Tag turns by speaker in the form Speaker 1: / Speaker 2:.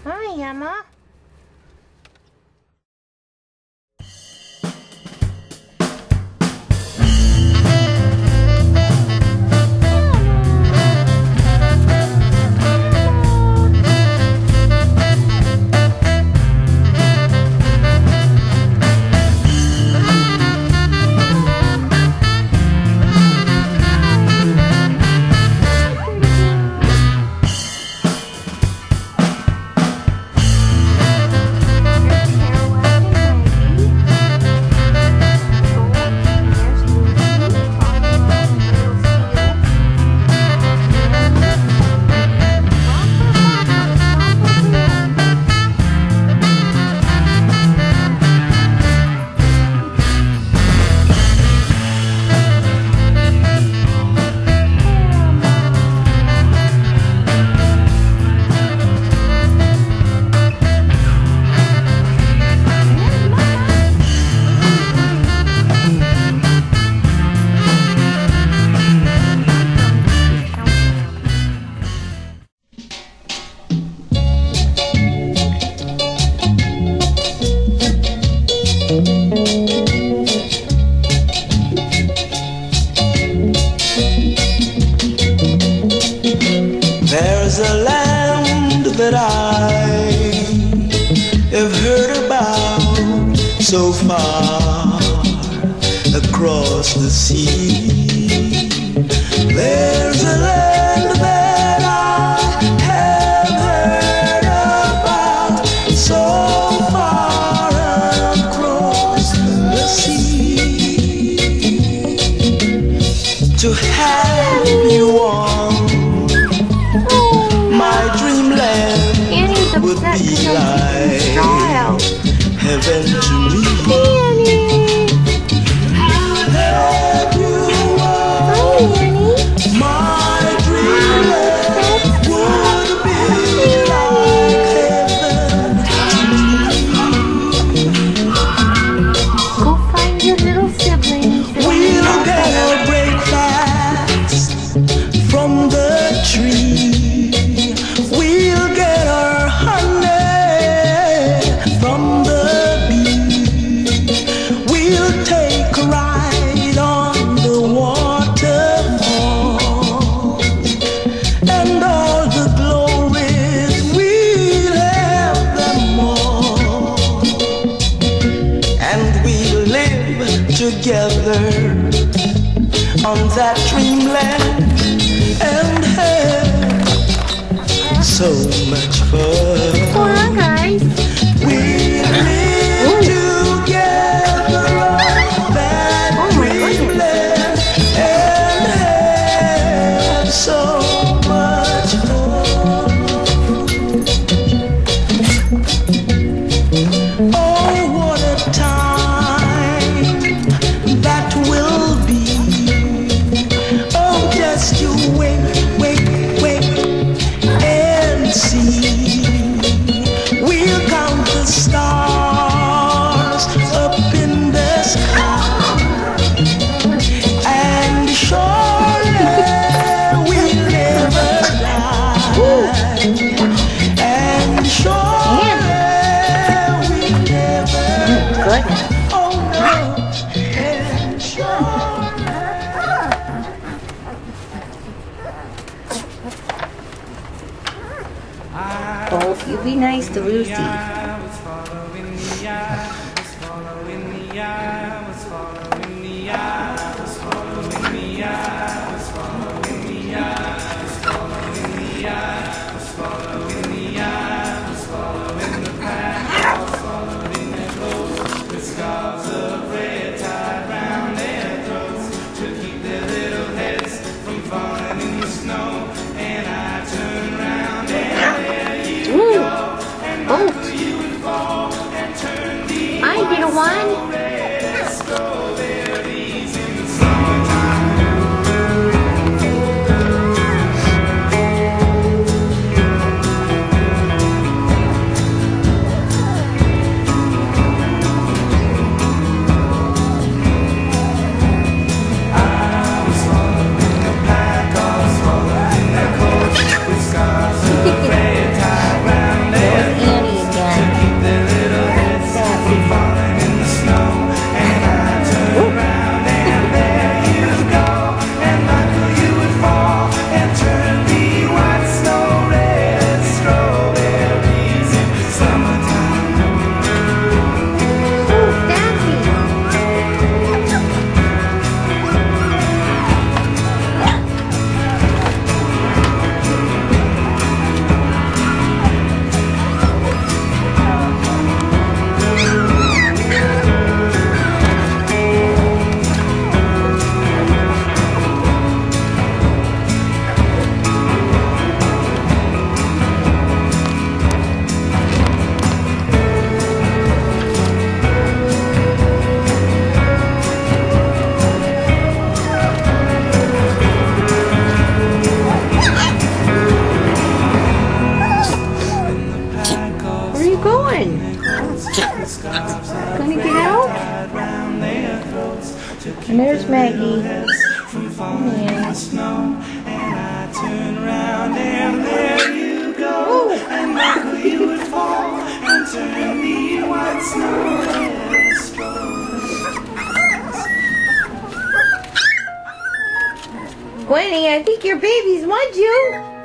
Speaker 1: Hi, Emma.
Speaker 2: There's a land that I have heard about so far across the sea. There's a land that I have heard about so far across the sea. To have you on my dreamland would be like heaven to me. Have you on my dreamland would be like heaven to me.
Speaker 1: Go find your little siblings.
Speaker 2: We'll get a breakfast from the tree. We'll get our honey from the bee. We'll take a ride on the waterfall, and all the glories, we'll have them all. And we'll live together on that dreamland and have so much fun.
Speaker 1: Come on, guys.
Speaker 2: We live together on that dreamland and have so much fun. Oh, what a time that will be. Oh, just you wait and see. We'll count the stars up in the sky, and surely we'll never die, and surely we'll never die. Oh no, and surely.
Speaker 1: Oh, you be nice to Lucy. on. Gonna get out? And there's Maggie. Yeah. Gwennie, I think your babies want you.